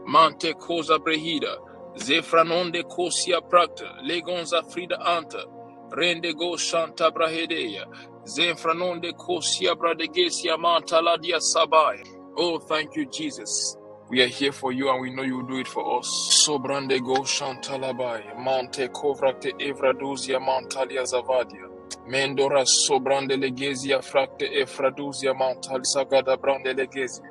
Mante cosa brehida. Zefranonde kosia prakta. Legonza frida anta. Rende go shanta brahedeya. Zefranonde kosia bradegesia manta ladia sabaya. Oh, thank you, Jesus. We are here for you and we know you will do it for us. Sobrande go shantalabai. Mante kovrakte evraduzia mantalia zavadia. Mendora sobrande legezia frakte efraduzia mantal sagada brande legezia.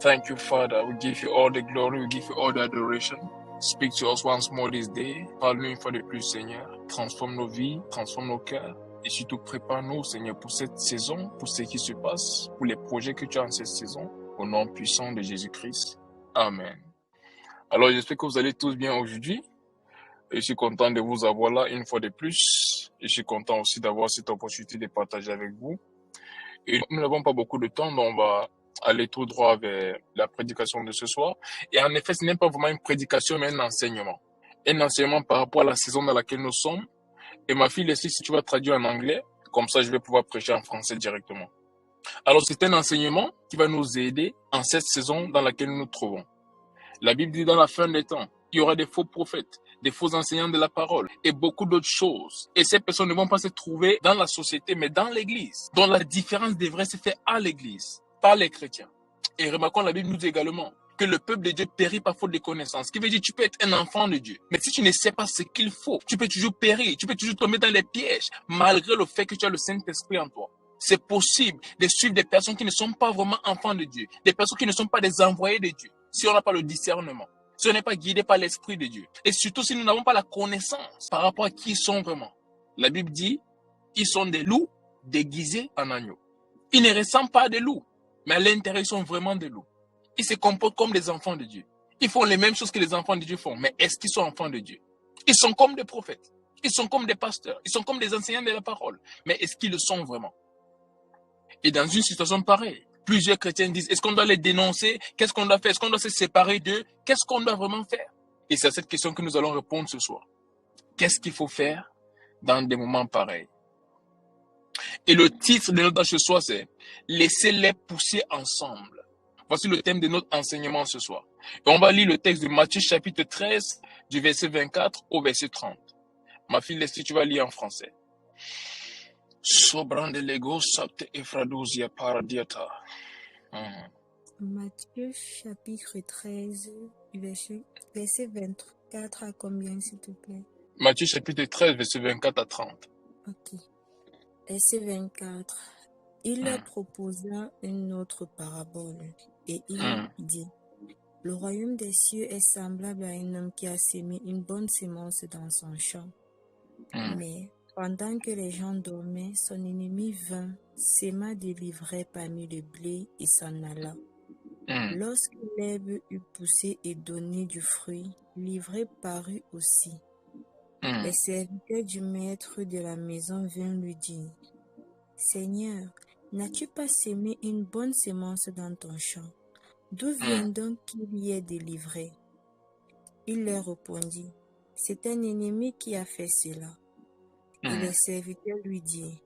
Thank you, Father. We give you all the glory, we give you all the adoration. Speak to us once more this day. Parle-nous une fois de plus, Seigneur. Transforme nos vies, transforme nos cœurs. Et surtout, prépare-nous, Seigneur, pour cette saison, pour ce qui se passe, pour les projets que tu as en cette saison. Au nom puissant de Jésus-Christ. Amen. Alors, j'espère que vous allez tous bien aujourd'hui. Je suis content de vous avoir là une fois de plus. Et je suis content aussi d'avoir cette opportunité de partager avec vous. Et nous n'avons pas beaucoup de temps, donc on va aller tout droit vers la prédication de ce soir. Et en effet, ce n'est pas vraiment une prédication, mais un enseignement. Un enseignement par rapport à la saison dans laquelle nous sommes. Et ma fille, Leslie, si tu vas traduire en anglais, comme ça je vais pouvoir prêcher en français directement. Alors, c'est un enseignement qui va nous aider en cette saison dans laquelle nous nous trouvons. La Bible dit dans la fin des temps, il y aura des faux prophètes, des faux enseignants de la parole et beaucoup d'autres choses. Et ces personnes ne vont pas se trouver dans la société, mais dans l'église. Donc la différence devrait se faire à l'église, par les chrétiens. Et remarquons, la Bible nous dit également que le peuple de Dieu périt par faute de connaissance. Ce qui veut dire que tu peux être un enfant de Dieu. Mais si tu ne sais pas ce qu'il faut, tu peux toujours périr, tu peux toujours tomber dans les pièges, malgré le fait que tu as le Saint-Esprit en toi. C'est possible de suivre des personnes qui ne sont pas vraiment enfants de Dieu, des personnes qui ne sont pas des envoyés de Dieu, si on n'a pas le discernement, si on n'est pas guidé par l'Esprit de Dieu, et surtout si nous n'avons pas la connaissance par rapport à qui ils sont vraiment. La Bible dit, ils sont des loups déguisés en agneaux. Ils ne ressemblent pas à des loups, mais à l'intérieur, ils sont vraiment des loups. Ils se comportent comme des enfants de Dieu. Ils font les mêmes choses que les enfants de Dieu font, mais est-ce qu'ils sont enfants de Dieu? Ils sont comme des prophètes, ils sont comme des pasteurs, ils sont comme des enseignants de la parole, mais est-ce qu'ils le sont vraiment? Et dans une situation pareille, plusieurs chrétiens disent, est-ce qu'on doit les dénoncer? Qu'est-ce qu'on doit faire? Est-ce qu'on doit se séparer d'eux? Qu'est-ce qu'on doit vraiment faire? Et c'est à cette question que nous allons répondre ce soir. Qu'est-ce qu'il faut faire dans des moments pareils? Et le titre de notre ce soir, c'est « Laissez-les pousser ensemble ». Voici le thème de notre enseignement ce soir. Et on va lire le texte de Matthieu chapitre 13, du verset 24 au verset 30. Ma fille Leslie, tu vas lire en français. Sobrande lego sapte efradousia paradiata. Matthieu chapitre 13, verset 24 à combien, s'il te plaît? Matthieu chapitre 13, verset 24 à 30. Ok. Verset 24. Il leur proposa une autre parabole et il dit, le royaume des cieux est semblable à un homme qui a sémé une bonne sémence dans son champ. Mais pendant que les gens dormaient, son ennemi vint, sema des livrets parmi le blé et s'en alla. Lorsque l'herbe eut poussé et donné du fruit, l'ivraie parut aussi. Les serviteurs du maître de la maison vinrent lui dire, Seigneur, n'as-tu pas sémé une bonne sémence dans ton champ? D'où vient donc qu'il y ait des livrets? Il leur répondit, c'est un ennemi qui a fait cela. Et les serviteurs lui dirent,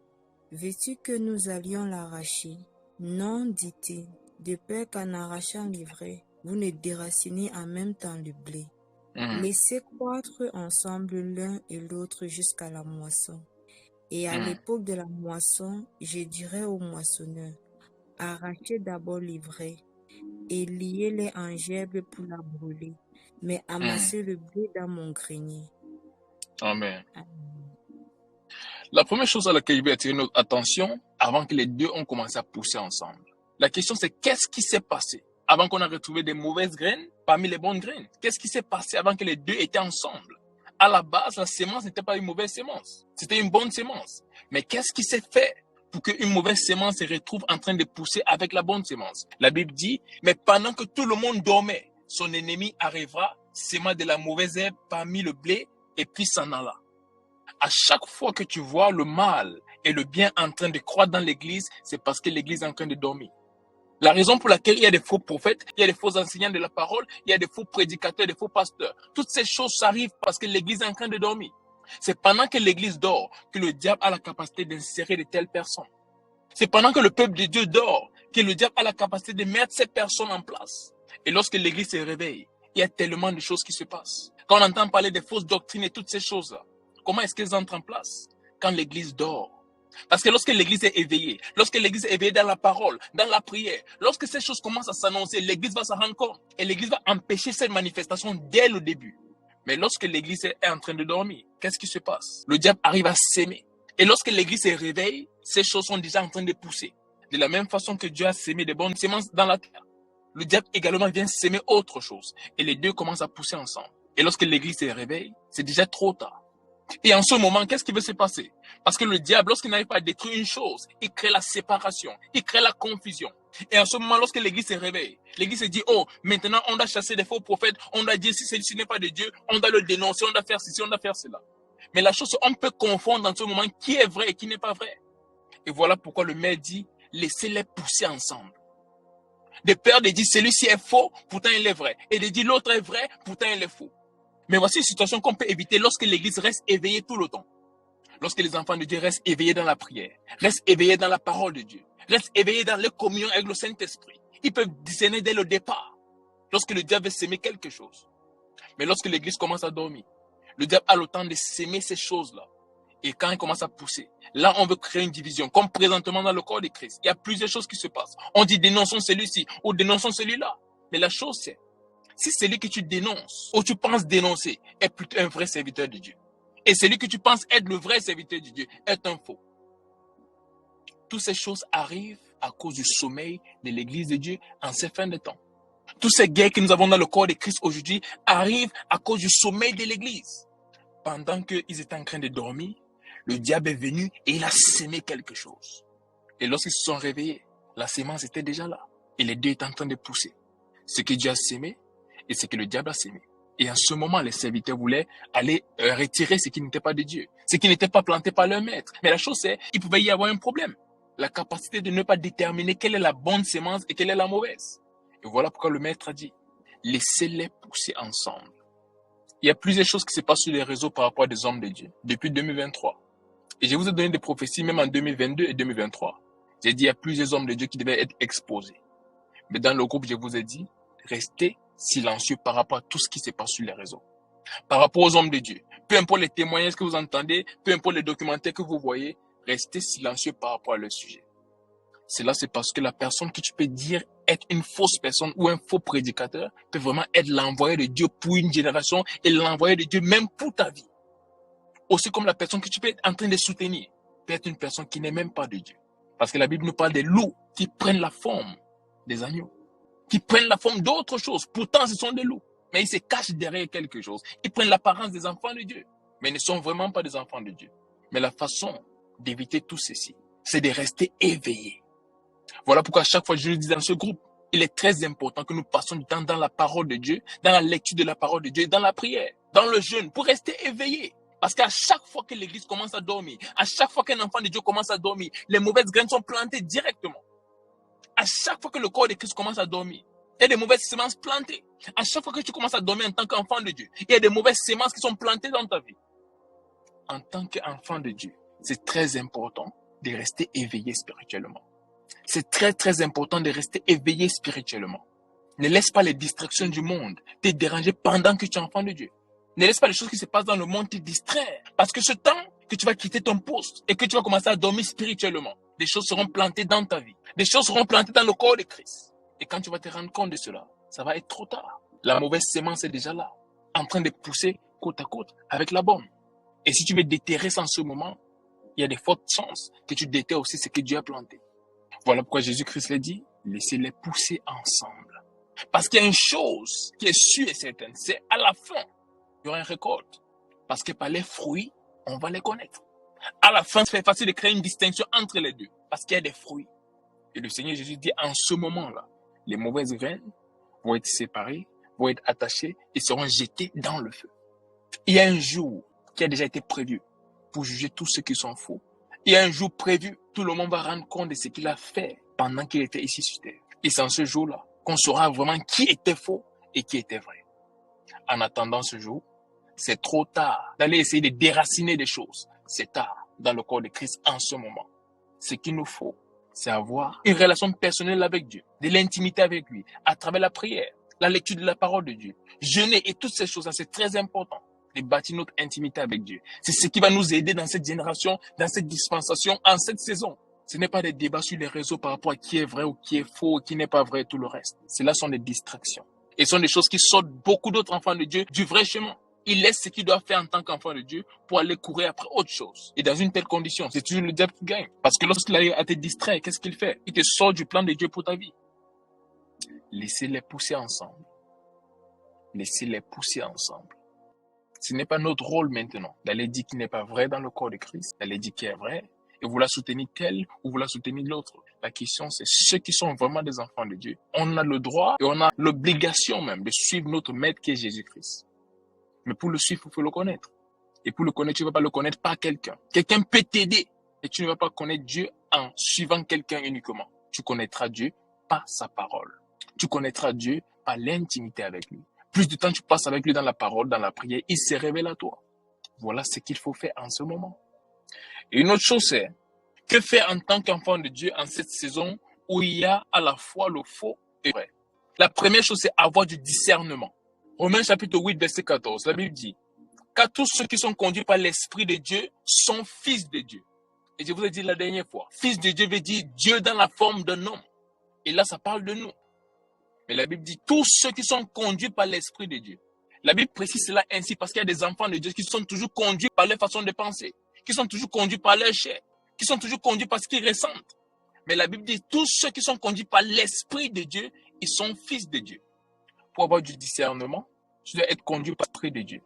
veux-tu que nous allions l'arracher? Non, dit-il, de peur qu'en arrachant l'ivraie, vous ne déracinez en même temps le blé. Laissez croître ensemble l'un et l'autre jusqu'à la moisson. Et à l'époque de la moisson, je dirai aux moissonneurs, arrachez d'abord l'ivraie et liez-les en gerbes pour la brûler, mais amassez le blé dans mon grenier. Amen. La première chose à laquelle je vais attirer notre attention, avant que les deux ont commencé à pousser ensemble, la question c'est qu'est-ce qui s'est passé avant qu'on a retrouvé des mauvaises graines parmi les bonnes graines? Qu'est-ce qui s'est passé avant que les deux étaient ensemble? À la base, la sémence n'était pas une mauvaise sémence, c'était une bonne sémence. Mais qu'est-ce qui s'est fait pour qu'une mauvaise sémence se retrouve en train de pousser avec la bonne sémence? La Bible dit, mais pendant que tout le monde dormait, son ennemi arrivera, séma de la mauvaise herbe parmi le blé et puis s'en alla. À chaque fois que tu vois le mal et le bien en train de croître dans l'église, c'est parce que l'église est en train de dormir. La raison pour laquelle il y a des faux prophètes, il y a des faux enseignants de la parole, il y a des faux prédicateurs, des faux pasteurs. Toutes ces choses arrivent parce que l'église est en train de dormir. C'est pendant que l'église dort que le diable a la capacité d'insérer de telles personnes. C'est pendant que le peuple de Dieu dort que le diable a la capacité de mettre ces personnes en place. Et lorsque l'église se réveille, Il y a tellement de choses qui se passent. Quand on entend parler des fausses doctrines et toutes ces choses-là, comment est-ce qu'elles entrent en place? Quand l'Église dort. Parce que lorsque l'Église est éveillée, lorsque l'Église est éveillée dans la parole, dans la prière, lorsque ces choses commencent à s'annoncer, l'Église va s'en rendre compte. Et l'Église va empêcher cette manifestation dès le début. Mais lorsque l'Église est en train de dormir, qu'est-ce qui se passe? Le diable arrive à s'aimer. Et lorsque l'Église se réveille, ces choses sont déjà en train de pousser. De la même façon que Dieu a sémé des bonnes semences dans la terre, le diable également vient s'aimer autre chose. Et les deux commencent à pousser ensemble. Et lorsque l'Église se réveille, c'est déjà trop tard. Et en ce moment, qu'est-ce qui va se passer? Parce que le diable, lorsqu'il n'arrive pas à détruire une chose, il crée la séparation, il crée la confusion. Et en ce moment, lorsque l'Église se réveille, l'Église se dit, oh, maintenant on doit chasser des faux prophètes, on doit dire si celui-ci n'est pas de Dieu, on doit le dénoncer, on doit faire ceci, on doit faire cela. Mais la chose, on peut confondre en ce moment qui est vrai et qui n'est pas vrai. Et voilà pourquoi le maire dit, laissez-les pousser ensemble. De peur de dire celui-ci est faux, pourtant il est vrai. Et de dire l'autre est vrai, pourtant il est faux. Mais voici une situation qu'on peut éviter lorsque l'Église reste éveillée tout le temps. Lorsque les enfants de Dieu restent éveillés dans la prière, restent éveillés dans la parole de Dieu, restent éveillés dans leur communion avec le Saint-Esprit. Ils peuvent discerner dès le départ lorsque le diable veut s'aimer quelque chose. Mais lorsque l'Église commence à dormir, le diable a le temps de s'aimer ces choses-là. Et quand il commence à pousser, là on veut créer une division, comme présentement dans le corps de Christ. Il y a plusieurs choses qui se passent. On dit dénonçons celui-ci ou dénonçons celui-là. Mais la chose c'est, si celui que tu dénonces ou tu penses dénoncer est plutôt un vrai serviteur de Dieu, et celui que tu penses être le vrai serviteur de Dieu est un faux. Toutes ces choses arrivent à cause du sommeil de l'Église de Dieu en ces fins de temps. Toutes ces guerres que nous avons dans le corps de Christ aujourd'hui arrivent à cause du sommeil de l'Église. Pendant qu'ils étaient en train de dormir, le diable est venu et il a sémé quelque chose. Et lorsqu'ils se sont réveillés, la sémence était déjà là. Et les deux étaient en train de pousser. Ce que Dieu a sémé et ce que le diable a sémé. Et en ce moment, les serviteurs voulaient aller retirer ce qui n'était pas de Dieu, ce qui n'était pas planté par leur maître. Mais la chose c'est, il pouvait y avoir un problème. La capacité de ne pas déterminer quelle est la bonne sémence et quelle est la mauvaise. Et voilà pourquoi le maître a dit, laissez-les pousser ensemble. Il y a plusieurs choses qui se passent sur les réseaux par rapport à des hommes de Dieu depuis 2023. Et je vous ai donné des prophéties même en 2022 et 2023. J'ai dit il y a plusieurs hommes de Dieu qui devaient être exposés. Mais dans le groupe, je vous ai dit, restez silencieux par rapport à tout ce qui se passe sur les réseaux. Par rapport aux hommes de Dieu, peu importe les témoignages que vous entendez, peu importe les documentaires que vous voyez, restez silencieux par rapport à leur sujet. Cela, c'est parce que la personne que tu peux dire être une fausse personne ou un faux prédicateur peut vraiment être l'envoyé de Dieu pour une génération et l'envoyé de Dieu même pour ta vie. Aussi comme la personne que tu peux être en train de soutenir peut être une personne qui n'est même pas de Dieu. Parce que la Bible nous parle des loups qui prennent la forme des agneaux, qui prennent la forme d'autres choses. Pourtant, ce sont des loups. Mais ils se cachent derrière quelque chose. Ils prennent l'apparence des enfants de Dieu. Mais ils ne sont vraiment pas des enfants de Dieu. Mais la façon d'éviter tout ceci, c'est de rester éveillé. Voilà pourquoi à chaque fois je le dis dans ce groupe, il est très important que nous passions du temps dans la parole de Dieu, dans la lecture de la parole de Dieu, dans la prière, dans le jeûne, pour rester éveillé. Parce qu'à chaque fois que l'église commence à dormir, à chaque fois qu'un enfant de Dieu commence à dormir, les mauvaises graines sont plantées directement. À chaque fois que le corps de Christ commence à dormir, il y a des mauvaises semences plantées. À chaque fois que tu commences à dormir en tant qu'enfant de Dieu, il y a des mauvaises semences qui sont plantées dans ta vie. En tant qu'enfant de Dieu, c'est très important de rester éveillé spirituellement. C'est très très important de rester éveillé spirituellement. Ne laisse pas les distractions du monde te déranger pendant que tu es enfant de Dieu. Ne laisse pas les choses qui se passent dans le monde te distraire. Parce que ce temps que tu vas quitter ton poste et que tu vas commencer à dormir spirituellement, des choses seront plantées dans ta vie. Des choses seront plantées dans le corps de Christ. Et quand tu vas te rendre compte de cela, ça va être trop tard. La mauvaise sémence est déjà là, en train de pousser côte à côte avec la bonne. Et si tu veux déterrer ça en ce moment, il y a des fortes chances que tu déterres aussi ce que Dieu a planté. Voilà pourquoi Jésus-Christ l'a dit, laissez-les pousser ensemble. Parce qu'il y a une chose qui est sûre et certaine, c'est à la fin, il y aura une récolte. Parce que par les fruits, on va les connaître. À la fin, c'est facile de créer une distinction entre les deux, parce qu'il y a des fruits. Et le Seigneur Jésus dit, en ce moment-là, les mauvaises graines vont être séparées, vont être attachées et seront jetées dans le feu. Il y a un jour qui a déjà été prévu pour juger tous ceux qui sont faux. Il y a un jour prévu, tout le monde va rendre compte de ce qu'il a fait pendant qu'il était ici sur terre. Et c'est en ce jour-là qu'on saura vraiment qui était faux et qui était vrai. En attendant ce jour, c'est trop tard d'aller essayer de déraciner des choses. C'est tard dans le corps de Christ en ce moment. Ce qu'il nous faut, c'est avoir une relation personnelle avec Dieu, de l'intimité avec lui, à travers la prière, la lecture de la parole de Dieu, jeûner et toutes ces choses-là, c'est très important de bâtir notre intimité avec Dieu. C'est ce qui va nous aider dans cette génération, dans cette dispensation, en cette saison. Ce n'est pas des débats sur les réseaux par rapport à qui est vrai ou qui est faux ou qui n'est pas vrai et tout le reste. Cela sont des distractions. Et ce sont des choses qui sortent beaucoup d'autres enfants de Dieu du vrai chemin. Ils laissent ce qu'ils doivent faire en tant qu'enfant de Dieu pour aller courir après autre chose. Et dans une telle condition, c'est toujours le diable qui gagne. Parce que lorsqu'il arrive à te distraire, qu'est-ce qu'il fait? Il te sort du plan de Dieu pour ta vie. Laissez-les pousser ensemble. Laissez-les pousser ensemble. Ce n'est pas notre rôle maintenant d'aller dire qu'il n'est pas vrai dans le corps de Christ, d'aller dire qu'il est vrai, et vouloir soutenir tel ou vouloir soutenir l'autre. La question, c'est ceux qui sont vraiment des enfants de Dieu. On a le droit et on a l'obligation même de suivre notre maître qui est Jésus-Christ. Mais pour le suivre, il faut le connaître. Et pour le connaître, tu ne vas pas le connaître par quelqu'un. Quelqu'un peut t'aider, et tu ne vas pas connaître Dieu en suivant quelqu'un uniquement. Tu connaîtras Dieu par sa parole. Tu connaîtras Dieu par l'intimité avec lui. Plus de temps tu passes avec lui dans la parole, dans la prière, il se révèle à toi. Voilà ce qu'il faut faire en ce moment. Et une autre chose, c'est que faire en tant qu'enfant de Dieu en cette saison où il y a à la fois le faux et le vrai. La première chose, c'est avoir du discernement. Romains chapitre 8, verset 14, la Bible dit, car tous ceux qui sont conduits par l'Esprit de Dieu sont fils de Dieu. Et je vous ai dit la dernière fois, fils de Dieu veut dire Dieu dans la forme d'un homme. Et là, ça parle de nous. Mais la Bible dit tous ceux qui sont conduits par l'Esprit de Dieu. La Bible précise cela ainsi parce qu'il y a des enfants de Dieu qui sont toujours conduits par leur façon de penser, qui sont toujours conduits par leur chair, qui sont toujours conduits par ce qu'ils ressentent. Mais la Bible dit tous ceux qui sont conduits par l'Esprit de Dieu, ils sont fils de Dieu. Pour avoir du discernement, tu dois être conduit par l'Esprit de Dieu.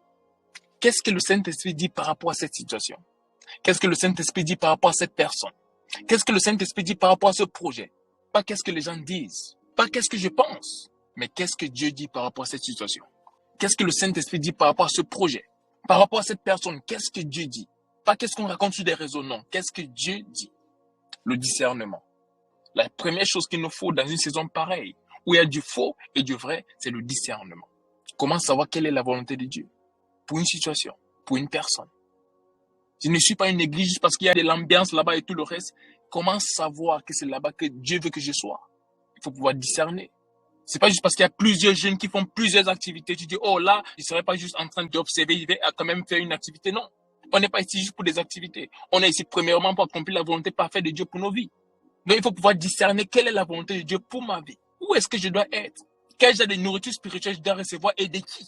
Qu'est-ce que le Saint-Esprit dit par rapport à cette situation? Qu'est-ce que le Saint-Esprit dit par rapport à cette personne? Qu'est-ce que le Saint-Esprit dit par rapport à ce projet? Pas qu'est-ce que les gens disent, pas qu'est-ce que je pense, mais qu'est-ce que Dieu dit par rapport à cette situation? Qu'est-ce que le Saint-Esprit dit par rapport à ce projet? Par rapport à cette personne, qu'est-ce que Dieu dit? Pas qu'est-ce qu'on raconte sur des réseaux, non. Qu'est-ce que Dieu dit? Le discernement. La première chose qu'il nous faut dans une saison pareille, où il y a du faux et du vrai, c'est le discernement. Comment savoir quelle est la volonté de Dieu? Pour une situation, pour une personne. Je ne suis pas une église juste parce qu'il y a de l'ambiance là-bas et tout le reste. Comment savoir que c'est là-bas que Dieu veut que je sois? Il faut pouvoir discerner. C'est pas juste parce qu'il y a plusieurs jeunes qui font plusieurs activités. Tu dis, oh là, je ne serais pas juste en train d'observer, je vais quand même faire une activité. Non. On n'est pas ici juste pour des activités. On est ici premièrement pour accomplir la volonté parfaite de Dieu pour nos vies. Donc il faut pouvoir discerner quelle est la volonté de Dieu pour ma vie. Où est-ce que je dois être? Quel genre de nourriture spirituelle je dois recevoir et de qui?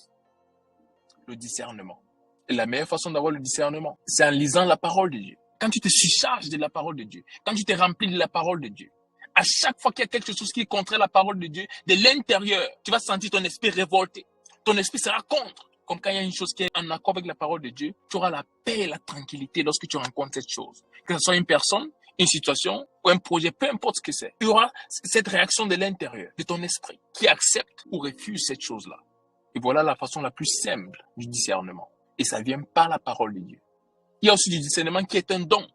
Le discernement. Et la meilleure façon d'avoir le discernement, c'est en lisant la parole de Dieu. Quand tu te surcharges de la parole de Dieu, quand tu te remplis de la parole de Dieu, à chaque fois qu'il y a quelque chose qui est contre la parole de Dieu, de l'intérieur, tu vas sentir ton esprit révolté. Ton esprit sera contre. Comme quand il y a une chose qui est en accord avec la parole de Dieu, tu auras la paix et la tranquillité lorsque tu rencontres cette chose. Que ce soit une personne, une situation ou un projet, peu importe ce que c'est. Il y aura cette réaction de l'intérieur, de ton esprit, qui accepte ou refuse cette chose-là. Et voilà la façon la plus simple du discernement. Et ça vient par la parole de Dieu. Il y a aussi du discernement qui est un don.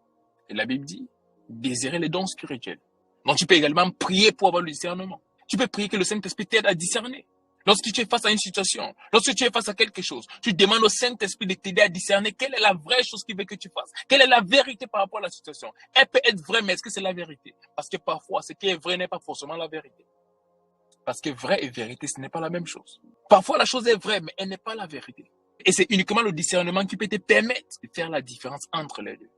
Et la Bible dit, désirer les dons spirituels. Donc tu peux également prier pour avoir le discernement. Tu peux prier que le Saint-Esprit t'aide à discerner. Lorsque tu es face à une situation, lorsque tu es face à quelque chose, tu demandes au Saint-Esprit de t'aider à discerner quelle est la vraie chose qu'il veut que tu fasses. Quelle est la vérité par rapport à la situation. Elle peut être vraie, mais est-ce que c'est la vérité? Parce que parfois, ce qui est vrai n'est pas forcément la vérité. Parce que vrai et vérité, ce n'est pas la même chose. Parfois, la chose est vraie, mais elle n'est pas la vérité. Et c'est uniquement le discernement qui peut te permettre de faire la différence entre les deux.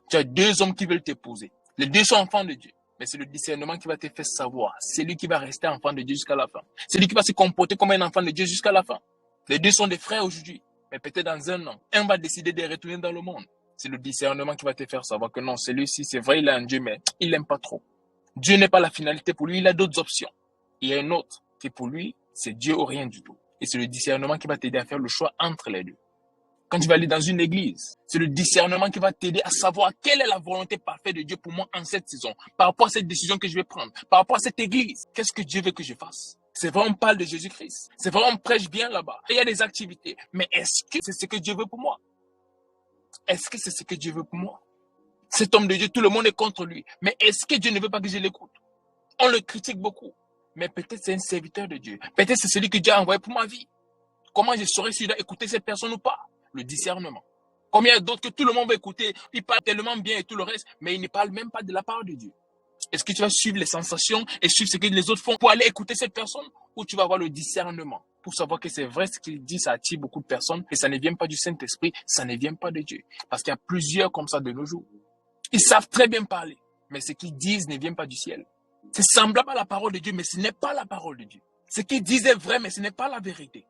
Tu as deux hommes qui veulent t'épouser. Les deux sont enfants de Dieu. Mais c'est le discernement qui va te faire savoir. C'est lui qui va rester enfant de Dieu jusqu'à la fin. C'est lui qui va se comporter comme un enfant de Dieu jusqu'à la fin. Les deux sont des frères aujourd'hui. Mais peut-être dans un an, un va décider de retourner dans le monde. C'est le discernement qui va te faire savoir que non, celui-ci, c'est vrai, il a un Dieu, mais il l'aime pas trop. Dieu n'est pas la finalité pour lui, il a d'autres options. Il y a une autre qui pour lui, c'est Dieu ou rien du tout. Et c'est le discernement qui va t'aider à faire le choix entre les deux. Quand tu vas aller dans une église, c'est le discernement qui va t'aider à savoir quelle est la volonté parfaite de Dieu pour moi en cette saison, par rapport à cette décision que je vais prendre, par rapport à cette église. Qu'est-ce que Dieu veut que je fasse? C'est vrai, on parle de Jésus-Christ. C'est vrai, on prêche bien là-bas. Il y a des activités. Mais est-ce que c'est ce que Dieu veut pour moi? Est-ce que c'est ce que Dieu veut pour moi? Cet homme de Dieu, tout le monde est contre lui. Mais est-ce que Dieu ne veut pas que je l'écoute? On le critique beaucoup. Mais peut-être c'est un serviteur de Dieu. Peut-être c'est celui que Dieu a envoyé pour ma vie. Comment je saurais si je dois écouter cette personne ou pas? Le discernement. Comme il y a d'autres que tout le monde va écouter, ils parlent tellement bien et tout le reste, mais ils ne parlent même pas de la parole de Dieu. Est-ce que tu vas suivre les sensations et suivre ce que les autres font pour aller écouter cette personne, ou tu vas avoir le discernement pour savoir que c'est vrai ce qu'il dit, ça attire beaucoup de personnes et ça ne vient pas du Saint-Esprit, ça ne vient pas de Dieu. Parce qu'il y a plusieurs comme ça de nos jours. Ils savent très bien parler, mais ce qu'ils disent ne vient pas du ciel. C'est semblable à la parole de Dieu, mais ce n'est pas la parole de Dieu. Ce qu'ils disent est vrai, mais ce n'est pas la vérité.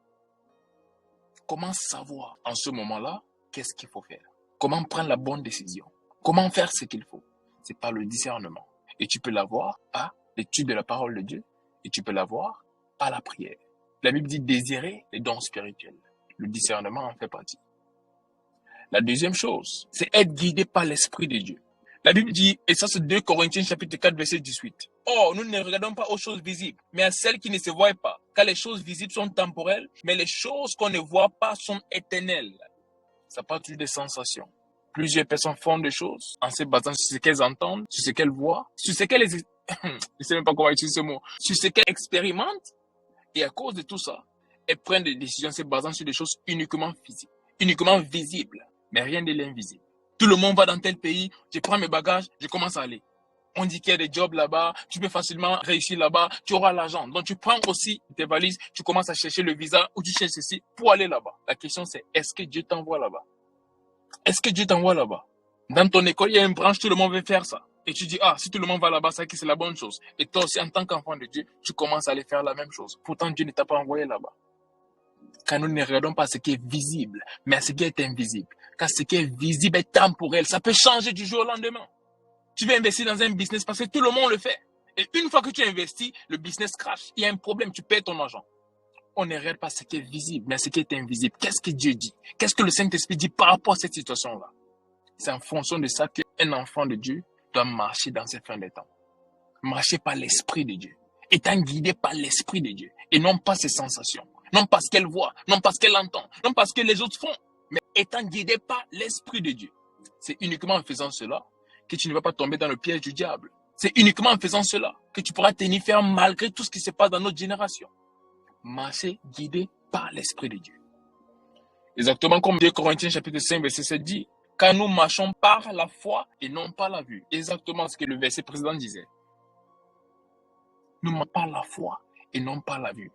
Comment savoir en ce moment-là qu'est-ce qu'il faut faire? Comment prendre la bonne décision? Comment faire ce qu'il faut? C'est par le discernement. Et tu peux l'avoir par l'étude de la parole de Dieu, et tu peux l'avoir par la prière. La Bible dit désirer les dons spirituels. Le discernement en fait partie. La deuxième chose, c'est être guidé par l'Esprit de Dieu. La Bible dit, et ça c'est 2 Corinthiens chapitre 4 verset 18. Or, nous ne regardons pas aux choses visibles, mais à celles qui ne se voient pas. Car les choses visibles sont temporelles, mais les choses qu'on ne voit pas sont éternelles. Ça parle toujours des sensations. Plusieurs personnes font des choses en se basant sur ce qu'elles entendent, sur ce qu'elles voient, sur ce qu'elles... je ne sais même pas comment utiliser ce mot. Sur ce qu'elles expérimentent. Et à cause de tout ça, elles prennent des décisions en se basant sur des choses uniquement physiques, uniquement visibles, mais rien de l'invisible. Tout le monde va dans tel pays, je prends mes bagages, je commence à aller. On dit qu'il y a des jobs là-bas, tu peux facilement réussir là-bas, tu auras l'argent. Donc tu prends aussi tes valises, tu commences à chercher le visa ou tu cherches ceci pour aller là-bas. La question c'est, est-ce que Dieu t'envoie là-bas? Est-ce que Dieu t'envoie là-bas? Dans ton école, il y a une branche, tout le monde veut faire ça. Et tu dis, ah, si tout le monde va là-bas, c'est la bonne chose. Et toi aussi, en tant qu'enfant de Dieu, tu commences à aller faire la même chose. Pourtant, Dieu ne t'a pas envoyé là-bas. Car nous ne regardons pas ce qui est visible, mais à ce qui est invisible. Car ce qui est visible est temporel. Ça peut changer du jour au lendemain. Tu veux investir dans un business parce que tout le monde le fait. Et une fois que tu investis, le business crash. Il y a un problème, tu perds ton argent. On ne regarde pas ce qui est visible, mais ce qui est invisible. Qu'est-ce que Dieu dit? Qu'est-ce que le Saint-Esprit dit par rapport à cette situation-là? C'est en fonction de ça qu'un enfant de Dieu doit marcher dans ces fins des temps. Marcher par l'Esprit de Dieu. Étant guidé par l'Esprit de Dieu. Et non pas ses sensations. Non pas ce qu'elle voit. Non pas ce qu'elle entend. Non pas ce que les autres font. Mais étant guidé par l'Esprit de Dieu. C'est uniquement en faisant cela que tu ne vas pas tomber dans le piège du diable. C'est uniquement en faisant cela que tu pourras tenir ferme malgré tout ce qui se passe dans notre génération. Marcher guidé par l'Esprit de Dieu. Exactement comme 2 Corinthiens chapitre 5 verset 7 dit. Car nous marchons par la foi et non par la vue. Exactement ce que le verset précédent disait. Nous marchons par la foi et non par la vue.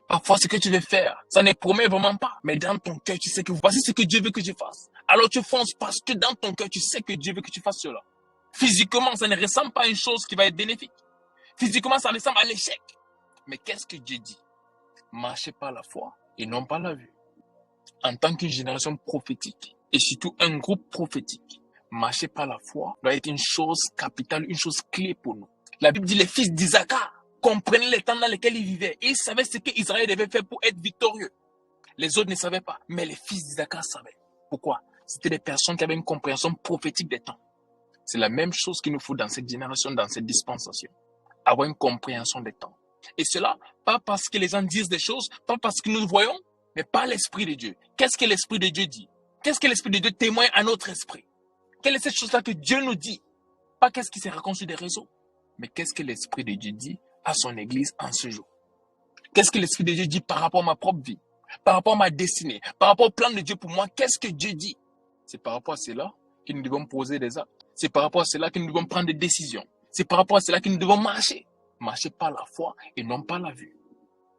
Parfois, ce que tu veux faire, ça ne promet vraiment pas. Mais dans ton cœur, tu sais que voici ce que Dieu veut que je fasse. Alors tu fonces parce que dans ton cœur, tu sais que Dieu veut que tu fasses cela. Physiquement, ça ne ressemble pas à une chose qui va être bénéfique. Physiquement, ça ressemble à l'échec. Mais qu'est-ce que Dieu dit? Marchez par la foi et non par la vue. En tant qu'une génération prophétique, et surtout un groupe prophétique, marcher par la foi doit être une chose capitale, une chose clé pour nous. La Bible dit les fils d'Isaac comprenaient les temps dans lesquels ils vivaient et ils savaient ce qu'Israël devait faire pour être victorieux. Les autres ne savaient pas, mais les fils d'Isaac savaient. Pourquoi? C'était des personnes qui avaient une compréhension prophétique des temps. C'est la même chose qu'il nous faut dans cette génération, dans cette dispensation. Avoir une compréhension des temps. Et cela, pas parce que les gens disent des choses, pas parce que nous le voyons, mais par l'Esprit de Dieu. Qu'est-ce que l'Esprit de Dieu dit? Qu'est-ce que l'Esprit de Dieu témoigne à notre esprit? Quelle est cette chose-là que Dieu nous dit? Pas qu'est-ce qui se raconte sur des réseaux, mais qu'est-ce que l'Esprit de Dieu dit à son Église en ce jour? Qu'est-ce que l'Esprit de Dieu dit par rapport à ma propre vie, par rapport à ma destinée, par rapport au plan de Dieu pour moi? Qu'est-ce que Dieu dit? C'est par rapport à cela que nous devons poser des actes. C'est par rapport à cela que nous devons prendre des décisions. C'est par rapport à cela que nous devons marcher. Marcher par la foi et non par la vue.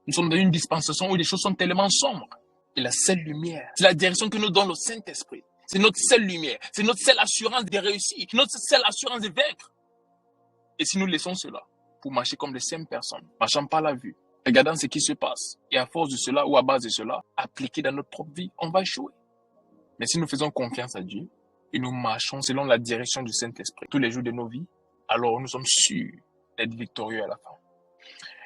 Nous sommes dans une dispensation où les choses sont tellement sombres. Et la seule lumière, c'est la direction que nous donne le Saint-Esprit. C'est notre seule lumière. C'est notre seule assurance de réussir. Notre seule assurance de vaincre. Et si nous laissons cela pour marcher comme des simples personnes, marchant par la vue, regardant ce qui se passe, et à force de cela ou à base de cela, appliquer dans notre propre vie, on va échouer. Mais si nous faisons confiance à Dieu et nous marchons selon la direction du Saint-Esprit tous les jours de nos vies, alors nous sommes sûrs d'être victorieux à la fin.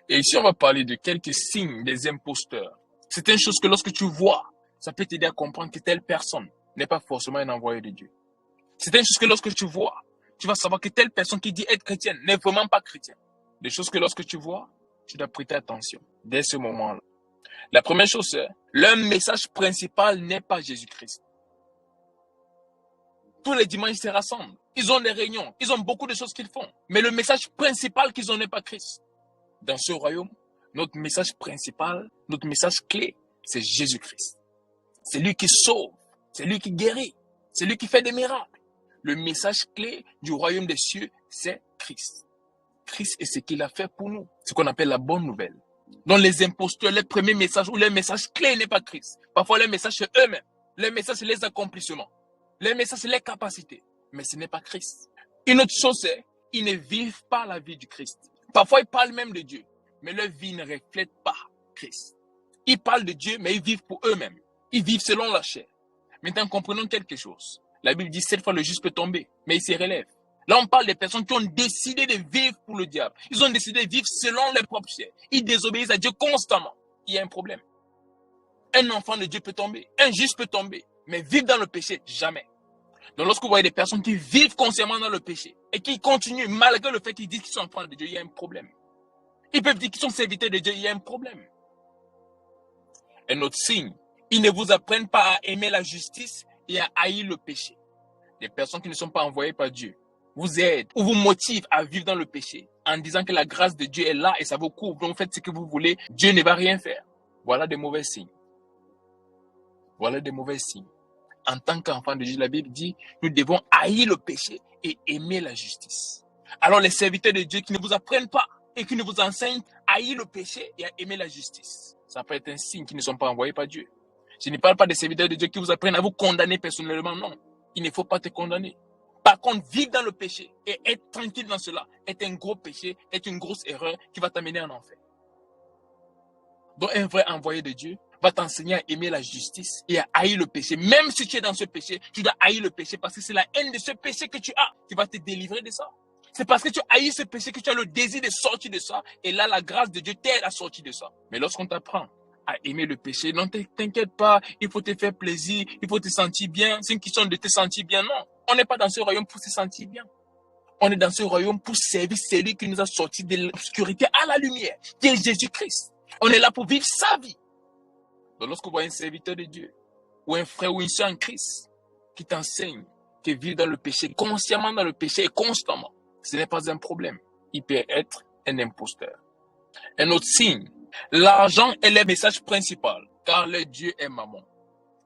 Et ici, on va parler de quelques signes des imposteurs. C'est une chose que lorsque tu vois, ça peut t'aider à comprendre que telle personne n'est pas forcément un envoyé de Dieu. C'est une chose que lorsque tu vois, tu vas savoir que telle personne qui dit être chrétienne n'est vraiment pas chrétienne. Des choses que lorsque tu vois, tu dois prêter attention dès ce moment-là. La première chose, c'est leur message principal n'est pas Jésus-Christ. Tous les dimanches, ils se rassemblent. Ils ont des réunions. Ils ont beaucoup de choses qu'ils font. Mais le message principal qu'ils ont n'est pas Christ. Dans ce royaume, notre message principal, notre message clé, c'est Jésus-Christ. C'est lui qui sauve. C'est lui qui guérit. C'est lui qui fait des miracles. Le message clé du royaume des cieux, c'est Christ. Christ et ce qu'il a fait pour nous. Ce qu'on appelle la bonne nouvelle. Donc les imposteurs, les premiers messages ou les messages clés n'est pas Christ. Parfois les messages c'est eux-mêmes. Les messages c'est les accomplissements. Les messages c'est les capacités. Mais ce n'est pas Christ. Une autre chose c'est, ils ne vivent pas la vie du Christ. Parfois ils parlent même de Dieu. Mais leur vie ne reflète pas Christ. Ils parlent de Dieu mais ils vivent pour eux-mêmes. Ils vivent selon la chair. Maintenant comprenons quelque chose. La Bible dit 7 fois le juste peut tomber, mais il se relève. Là, on parle des personnes qui ont décidé de vivre pour le diable. Ils ont décidé de vivre selon leurs propres chairs. Ils désobéissent à Dieu constamment. Il y a un problème. Un enfant de Dieu peut tomber. Un juste peut tomber. Mais vivre dans le péché, jamais. Donc, lorsque vous voyez des personnes qui vivent consciemment dans le péché et qui continuent malgré le fait qu'ils disent qu'ils sont enfants de Dieu, il y a un problème. Ils peuvent dire qu'ils sont serviteurs de Dieu, il y a un problème. Un autre signe, ils ne vous apprennent pas à aimer la justice et à haïr le péché. Des personnes qui ne sont pas envoyées par Dieu vous aident ou vous motivent à vivre dans le péché en disant que la grâce de Dieu est là et ça vous couvre. Donc, vous faites ce que vous voulez, Dieu ne va rien faire. Voilà des mauvais signes. Voilà des mauvais signes. En tant qu'enfant de Dieu, la Bible dit, nous devons haïr le péché et aimer la justice. Alors, les serviteurs de Dieu qui ne vous apprennent pas et qui ne vous enseignent à haïr le péché et à aimer la justice, ça peut être un signe qu'ils ne sont pas envoyés par Dieu. Je ne parle pas des serviteurs de Dieu qui vous apprennent à vous condamner personnellement, non. Il ne faut pas te condamner. Par contre, vivre dans le péché et être tranquille dans cela est un gros péché, est une grosse erreur qui va t'amener en enfer. Donc, un vrai envoyé de Dieu va t'enseigner à aimer la justice et à haïr le péché. Même si tu es dans ce péché, tu dois haïr le péché parce que c'est la haine de ce péché que tu as qui va te délivrer de ça. C'est parce que tu haïs ce péché que tu as le désir de sortir de ça. Et là, la grâce de Dieu t'aide à sortir de ça. Mais lorsqu'on t'apprend à aimer le péché, non, t'inquiète pas, il faut te faire plaisir, il faut te sentir bien. C'est une question de te sentir bien, non. On n'est pas dans ce royaume pour se sentir bien. On est dans ce royaume pour servir celui qui nous a sortis de l'obscurité à la lumière, qui est Jésus-Christ. On est là pour vivre sa vie. Donc lorsque vous voyez un serviteur de Dieu, ou un frère ou une soeur en Christ, qui t'enseigne que vivre dans le péché, consciemment dans le péché et constamment, ce n'est pas un problème. Il peut être un imposteur. Un autre signe, l'argent est le message principal, car le Dieu est maman.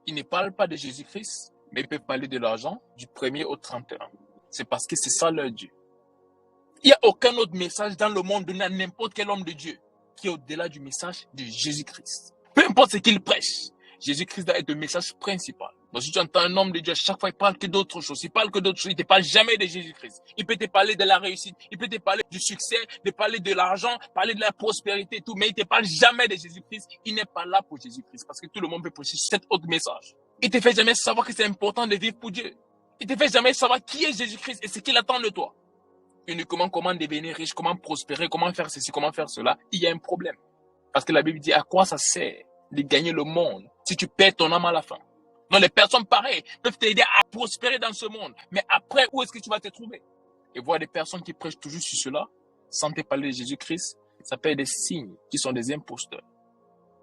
Ils ne parlent pas de Jésus-Christ, mais ils peuvent parler de l'argent du 1er au 31. C'est parce que c'est ça leur Dieu. Il n'y a aucun autre message dans le monde donné à n'importe quel homme de Dieu qui est au-delà du message de Jésus-Christ. Peu importe ce qu'il prêche, Jésus-Christ doit être le message principal. Donc si tu entends un homme de Dieu, à chaque fois il parle que d'autres choses. Il parle que d'autres choses. Il ne te parle jamais de Jésus-Christ. Il peut te parler de la réussite. Il peut te parler du succès, de parler de l'argent, parler de la prospérité et tout. Mais il ne te parle jamais de Jésus-Christ. Il n'est pas là pour Jésus-Christ. Parce que tout le monde peut prêcher cet autre message. Il ne te fait jamais savoir que c'est important de vivre pour Dieu. Il ne te fait jamais savoir qui est Jésus-Christ et ce qu'il attend de toi. Uniquement comment devenir riche, comment prospérer, comment faire ceci, comment faire cela. Il y a un problème. Parce que la Bible dit à quoi ça sert de gagner le monde si tu perds ton âme à la fin. Donc les personnes pareilles peuvent t'aider à prospérer dans ce monde. Mais après, où est-ce que tu vas te trouver? Et voir des personnes qui prêchent toujours sur cela, sans te parler de Jésus-Christ, ça peut être des signes qui sont des imposteurs.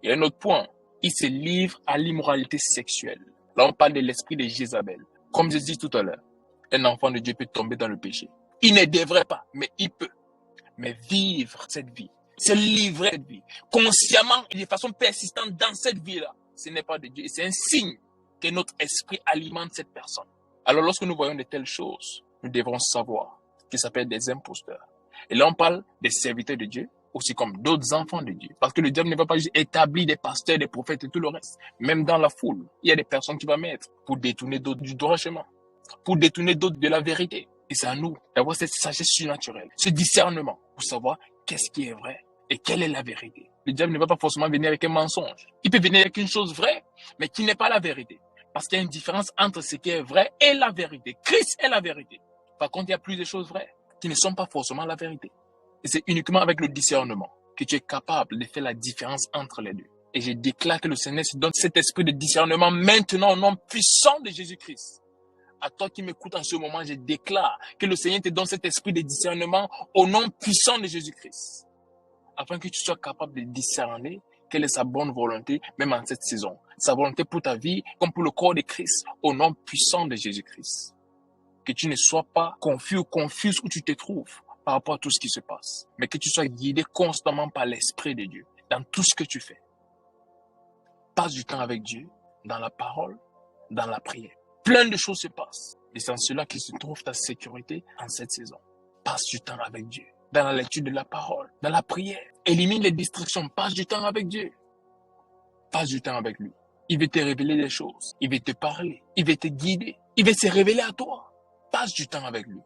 Et un autre point, ils se livrent à l'immoralité sexuelle. Là, on parle de l'esprit de Jézabel. Comme je dis tout à l'heure, un enfant de Dieu peut tomber dans le péché. Il ne devrait pas, mais il peut. Mais vivre cette vie, se livrer cette vie, consciemment et de façon persistante dans cette vie-là, ce n'est pas de Dieu. Et c'est un signe que notre esprit alimente cette personne. Alors lorsque nous voyons de telles choses, nous devrons savoir que ça peut être des imposteurs. Et là, on parle des serviteurs de Dieu, aussi comme d'autres enfants de Dieu. Parce que le diable ne va pas juste établir des pasteurs, des prophètes et tout le reste. Même dans la foule, il y a des personnes qu'il va mettre pour détourner d'autres du droit chemin, pour détourner d'autres de la vérité. Et c'est à nous d'avoir cette sagesse surnaturelle, ce discernement pour savoir qu'est-ce qui est vrai et quelle est la vérité. Le diable ne va pas forcément venir avec un mensonge. Il peut venir avec une chose vraie, mais qui n'est pas la vérité. Parce qu'il y a une différence entre ce qui est vrai et la vérité. Christ est la vérité. Par contre, il y a plus de choses vraies qui ne sont pas forcément la vérité. Et c'est uniquement avec le discernement que tu es capable de faire la différence entre les deux. Et je déclare que le Seigneur se donne cet esprit de discernement maintenant au nom puissant de Jésus-Christ. À toi qui m'écoutes en ce moment, je déclare que le Seigneur te donne cet esprit de discernement au nom puissant de Jésus-Christ. Afin que tu sois capable de discerner quelle est sa bonne volonté, même en cette saison. Sa volonté pour ta vie, comme pour le corps de Christ, au nom puissant de Jésus-Christ. Que tu ne sois pas confus ou confuse où tu te trouves par rapport à tout ce qui se passe. Mais que tu sois guidé constamment par l'Esprit de Dieu dans tout ce que tu fais. Passe du temps avec Dieu, dans la parole, dans la prière. Plein de choses se passent. Et c'est en cela qu'il se trouve ta sécurité en cette saison. Passe du temps avec Dieu. dans la lecture de la parole, dans la prière. Élimine les distractions, passe du temps avec Dieu. Passe du temps avec lui. Il veut te révéler des choses, il veut te parler, il veut te guider, il veut se révéler à toi. Passe du temps avec lui.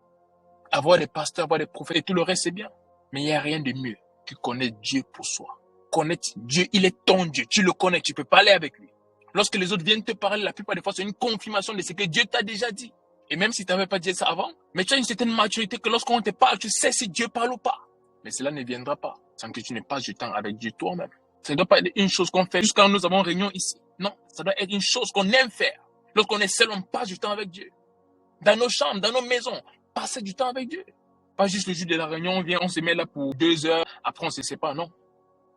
Avoir des pasteurs, avoir des prophètes et tout le reste, c'est bien. Mais il n'y a rien de mieux que connaître Dieu pour soi. Connaître Dieu, il est ton Dieu, tu le connais, tu peux parler avec lui. Lorsque les autres viennent te parler, la plupart des fois, c'est une confirmation de ce que Dieu t'a déjà dit. Et même si tu n'avais pas dit ça avant, mais tu as une certaine maturité que lorsqu'on te parle, tu sais si Dieu parle ou pas. Mais cela ne viendra pas sans que tu ne passes du temps avec Dieu toi-même. Ça ne doit pas être une chose qu'on fait juste quand nous avons réunion ici. Non, ça doit être une chose qu'on aime faire. Lorsqu'on est seul, on passe du temps avec Dieu. Dans nos chambres, dans nos maisons, passer du temps avec Dieu. Pas juste le jour de la réunion, on vient, on se met là pour 2 heures, après on se sépare, non.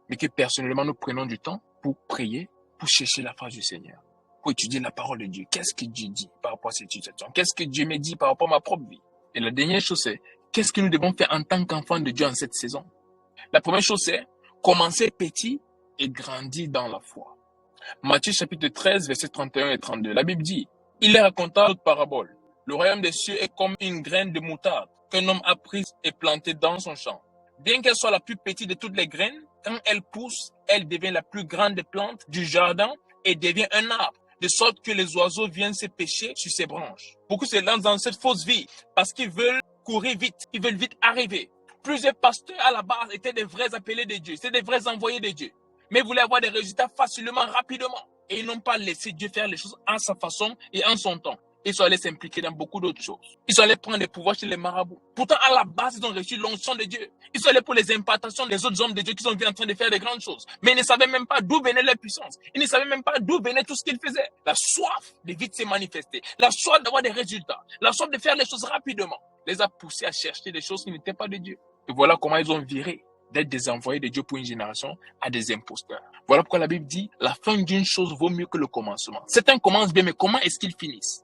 Mais que personnellement, nous prenons du temps pour prier, pour chercher la face du Seigneur, pour étudier la parole de Dieu. Qu'est-ce que Dieu dit par rapport à cette situation? Qu'est-ce que Dieu me dit par rapport à ma propre vie? Et la dernière chose, c'est qu'est-ce que nous devons faire en tant qu'enfants de Dieu en cette saison? La première chose, c'est commencer petit et grandir dans la foi. Matthieu chapitre 13, versets 31 et 32. La Bible dit, il leur raconta d'autres paraboles. Le royaume des cieux est comme une graine de moutarde qu'un homme a prise et plantée dans son champ. Bien qu'elle soit la plus petite de toutes les graines, quand elle pousse, elle devient la plus grande des plantes du jardin et devient un arbre, de sorte que les oiseaux viennent se pêcher sur ses branches. Beaucoup se lancent dans cette fausse vie parce qu'ils veulent courir vite, ils veulent vite arriver. Plusieurs pasteurs à la base étaient des vrais appelés de Dieu, c'était des vrais envoyés de Dieu. Mais ils voulaient avoir des résultats facilement, rapidement. Et ils n'ont pas laissé Dieu faire les choses à sa façon et en son temps. Ils sont allés s'impliquer dans beaucoup d'autres choses. Ils sont allés prendre des pouvoirs chez les marabouts. Pourtant, à la base, ils ont reçu l'onction de Dieu. Ils sont allés pour les impartations des autres hommes de Dieu qui sont venus en train de faire des grandes choses. Mais ils ne savaient même pas d'où venait leur puissance. Ils ne savaient même pas d'où venait tout ce qu'ils faisaient. La soif de vite s'est manifestée. La soif d'avoir des résultats. La soif de faire les choses rapidement les a poussés à chercher des choses qui n'étaient pas de Dieu. Et voilà comment ils ont viré d'être des envoyés de Dieu pour une génération à des imposteurs. Voilà pourquoi la Bible dit, la fin d'une chose vaut mieux que le commencement. Certains commencent bien, mais comment est-ce qu'ils finissent?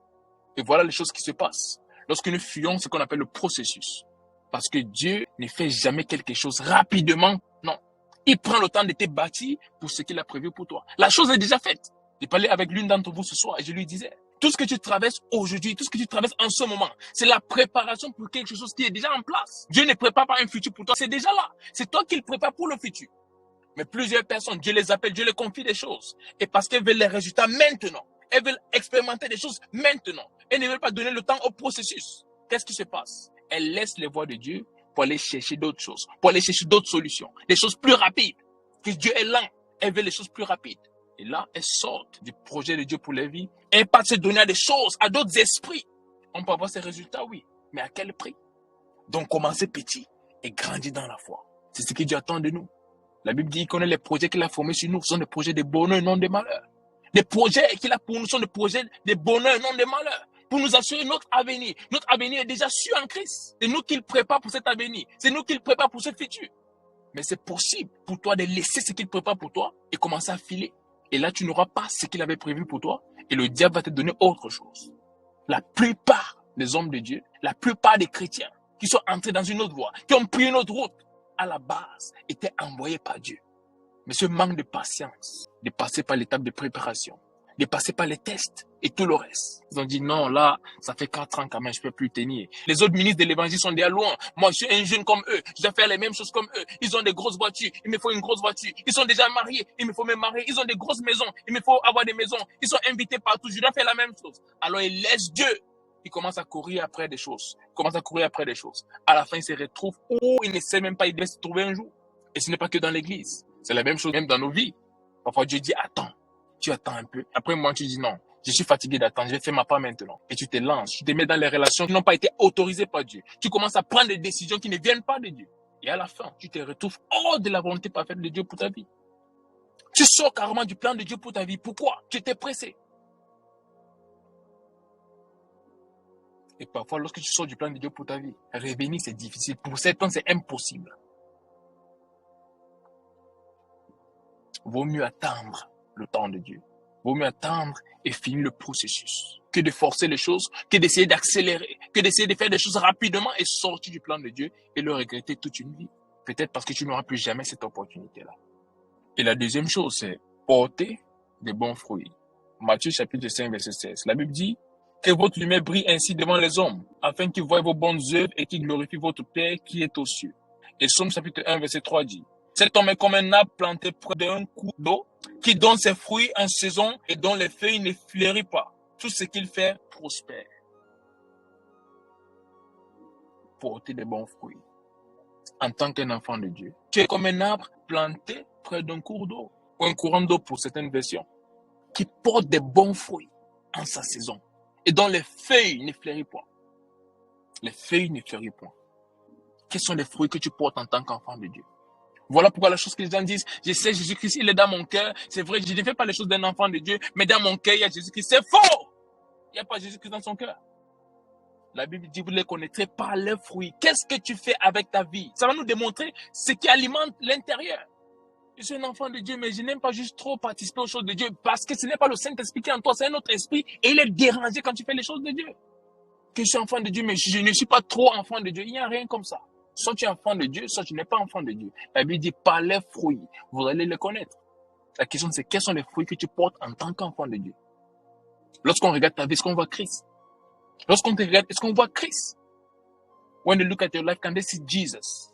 Et voilà les choses qui se passent lorsque nous fuyons ce qu'on appelle le processus. Parce que Dieu ne fait jamais quelque chose rapidement. Non. Il prend le temps de te bâtir pour ce qu'il a prévu pour toi. La chose est déjà faite. J'ai parlé avec l'une d'entre vous ce soir et je lui disais, tout ce que tu traverses aujourd'hui, tout ce que tu traverses en ce moment, c'est la préparation pour quelque chose qui est déjà en place. Dieu ne prépare pas un futur pour toi, c'est déjà là. C'est toi qui le prépares pour le futur. Mais plusieurs personnes, Dieu les appelle, Dieu les confie des choses. Et parce qu'elles veulent les résultats maintenant, elles veulent expérimenter des choses maintenant. Elles ne veulent pas donner le temps au processus. Qu'est-ce qui se passe? Elles laissent les voies de Dieu pour aller chercher d'autres choses, pour aller chercher d'autres solutions, des choses plus rapides. Que Dieu est lent, elles veulent les choses plus rapides. Et là, elles sortent du projet de Dieu pour leur vie. Elles partent se donner à des choses, à d'autres esprits. On peut avoir ces résultats, oui, mais à quel prix? Donc, commencer petit et grandir dans la foi. C'est ce que Dieu attend de nous. La Bible dit qu'il connaît les projets qu'il a formés sur nous. Ce sont des projets de bonheur, non de malheur. Les projets qu'il a pour nous sont des projets de bonheur, non de malheur. Pour nous assurer notre avenir. Notre avenir est déjà sûr en Christ. C'est nous qui le prépare pour cet avenir. C'est nous qui le prépare pour ce futur. Mais c'est possible pour toi de laisser ce qu'il prépare pour toi et commencer à filer. Et là, tu n'auras pas ce qu'il avait prévu pour toi et le diable va te donner autre chose. La plupart des hommes de Dieu, la plupart des chrétiens qui sont entrés dans une autre voie, qui ont pris une autre route, à la base, étaient envoyés par Dieu. Mais ce manque de patience, de passer par l'étape de préparation, de passer par les tests et tout le reste. Ils ont dit non, là, ça fait 4 ans quand même, je ne peux plus tenir. Les autres ministres de l'évangile sont déjà loin. Moi, je suis un jeune comme eux, je dois faire les mêmes choses comme eux. Ils ont des grosses voitures, il me faut une grosse voiture. Ils sont déjà mariés, il me faut me marier. Ils ont des grosses maisons, il me faut avoir des maisons. Ils sont invités partout, je dois faire la même chose. Alors ils laissent Dieu. Ils commencent à courir après des choses. À la fin, ils se retrouvent où ils ne savent même pas, ils devaient se trouver un jour. Et ce n'est pas que dans l'église. C'est la même chose même dans nos vies. Parfois, Dieu dit, attends. Tu attends un peu. Après, moi, tu dis non. Je suis fatigué d'attendre. Je vais faire ma part maintenant. Et tu te lances. Tu te mets dans les relations qui n'ont pas été autorisées par Dieu. Tu commences à prendre des décisions qui ne viennent pas de Dieu. Et à la fin, tu te retrouves hors de la volonté parfaite de Dieu pour ta vie. Tu sors carrément du plan de Dieu pour ta vie. Pourquoi? Tu étais pressé. Et parfois, lorsque tu sors du plan de Dieu pour ta vie, revenir, c'est difficile. Pour certains, c'est impossible. Vaut mieux attendre le temps de Dieu. Vaut mieux attendre et finir le processus que de forcer les choses, que d'essayer d'accélérer, que d'essayer de faire des choses rapidement et sortir du plan de Dieu et le regretter toute une vie. Peut-être parce que tu n'auras plus jamais cette opportunité-là. Et la deuxième chose, c'est porter des bons fruits. Matthieu chapitre 5, verset 16. La Bible dit que votre lumière brille ainsi devant les hommes, afin qu'ils voient vos bonnes œuvres et qu'ils glorifient votre Père qui est aux cieux. Et Psaume chapitre 1, verset 3 dit, cet homme est comme un arbre planté près d'un cours d'eau, qui donne ses fruits en saison et dont les feuilles ne fleurissent pas. Tout ce qu'il fait prospère. Porter des bons fruits. En tant qu'un enfant de Dieu, tu es comme un arbre planté près d'un cours d'eau, ou un courant d'eau pour certaines versions, qui porte des bons fruits en sa saison et dont les feuilles ne fleurissent pas. Les feuilles ne fleurissent point. Quels sont les fruits que tu portes en tant qu'enfant de Dieu? Voilà pourquoi la chose que les gens disent, je sais Jésus-Christ, il est dans mon cœur. C'est vrai, je ne fais pas les choses d'un enfant de Dieu, mais dans mon cœur, il y a Jésus-Christ. C'est faux! Il n'y a pas Jésus-Christ dans son cœur. La Bible dit, vous les connaîtrez par leurs fruits. Qu'est-ce que tu fais avec ta vie? Ça va nous démontrer ce qui alimente l'intérieur. Je suis un enfant de Dieu, mais je n'aime pas juste trop participer aux choses de Dieu parce que ce n'est pas le Saint-Esprit qui est en toi, c'est un autre esprit et il est dérangé quand tu fais les choses de Dieu. Que je suis enfant de Dieu, mais je ne suis pas trop enfant de Dieu. Il n'y a rien comme ça. Soit tu es enfant de Dieu, soit tu n'es pas enfant de Dieu. La Bible dit, par les fruits, vous allez les connaître. La question c'est, quels sont les fruits que tu portes en tant qu'enfant de Dieu? Lorsqu'on regarde ta vie, est-ce qu'on voit Christ? Lorsqu'on te regarde, est-ce qu'on voit Christ? When they look at your life, can they see Jesus?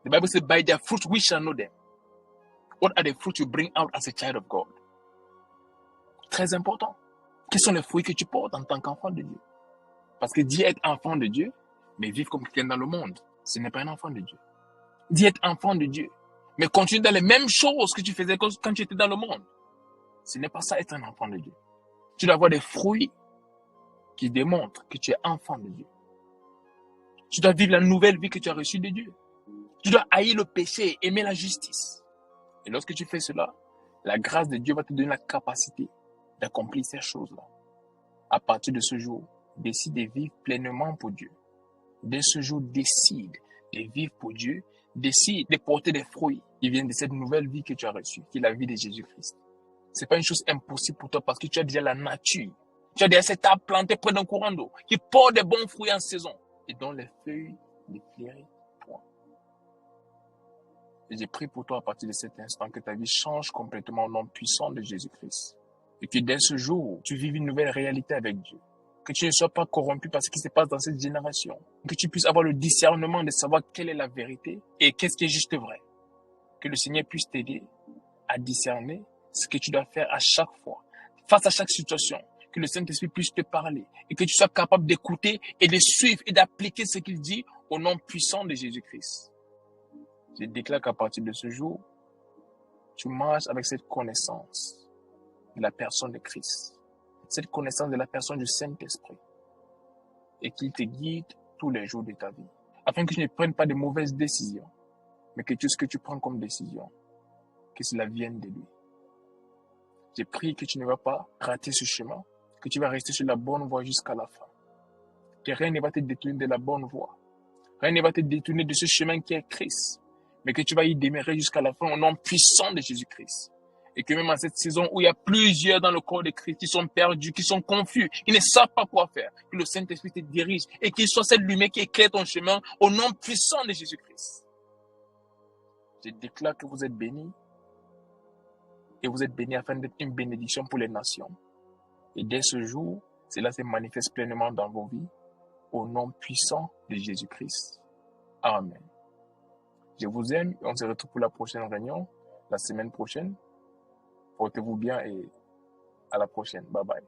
The Bible says, by their fruit we shall know them. What are the fruits you bring out as a child of God? Très important. Quels sont les fruits que tu portes en tant qu'enfant de Dieu? Parce que dire être enfant de Dieu, mais vivre comme quelqu'un dans le monde, ce n'est pas un enfant de Dieu. Dire être enfant de Dieu, mais continuer dans les mêmes choses que tu faisais quand tu étais dans le monde, ce n'est pas ça être un enfant de Dieu. Tu dois avoir des fruits qui démontrent que tu es enfant de Dieu. Tu dois vivre la nouvelle vie que tu as reçue de Dieu. Tu dois haïr le péché et aimer la justice. Et lorsque tu fais cela, la grâce de Dieu va te donner la capacité d'accomplir ces choses-là. À partir de ce jour, décide de vivre pleinement pour Dieu. Dès ce jour, décide de vivre pour Dieu. Décide de porter des fruits qui viennent de cette nouvelle vie que tu as reçue, qui est la vie de Jésus-Christ. Ce n'est pas une chose impossible pour toi parce que tu as déjà la nature. Tu as déjà cet arbre planté près d'un courant d'eau qui porte des bons fruits en saison et dont les feuilles ne fleurissent point. Et j'ai prié pour toi à partir de cet instant que ta vie change complètement au nom puissant de Jésus-Christ. Et que dès ce jour, tu vives une nouvelle réalité avec Dieu. Que tu ne sois pas corrompu par ce qui se passe dans cette génération. Que tu puisses avoir le discernement de savoir quelle est la vérité et qu'est-ce qui est juste vrai. Que le Seigneur puisse t'aider à discerner ce que tu dois faire à chaque fois, face à chaque situation. Que le Saint-Esprit puisse te parler et que tu sois capable d'écouter et de suivre et d'appliquer ce qu'il dit au nom puissant de Jésus-Christ. Je déclare qu'à partir de ce jour, tu marches avec cette connaissance de la personne de Christ, cette connaissance de la personne du Saint-Esprit, et qu'il te guide tous les jours de ta vie, afin que tu ne prennes pas de mauvaises décisions, mais que tout ce que tu prends comme décision, que cela vienne de lui. Je prie que tu ne vas pas rater ce chemin, que tu vas rester sur la bonne voie jusqu'à la fin, que rien ne va te détourner de la bonne voie, rien ne va te détourner de ce chemin qui est Christ, mais que tu vas y demeurer jusqu'à la fin au nom puissant de Jésus-Christ. Et que même en cette saison où il y a plusieurs dans le corps de Christ qui sont perdus, qui sont confus, qui ne savent pas quoi faire, que le Saint-Esprit te dirige et qu'il soit cette lumière qui éclaire ton chemin au nom puissant de Jésus-Christ. Je déclare que vous êtes bénis et vous êtes bénis afin d'être une bénédiction pour les nations. Et dès ce jour, cela se manifeste pleinement dans vos vies au nom puissant de Jésus-Christ. Amen. Je vous aime et on se retrouve pour la prochaine réunion, la semaine prochaine. Portez-vous bien et à la prochaine. Bye bye.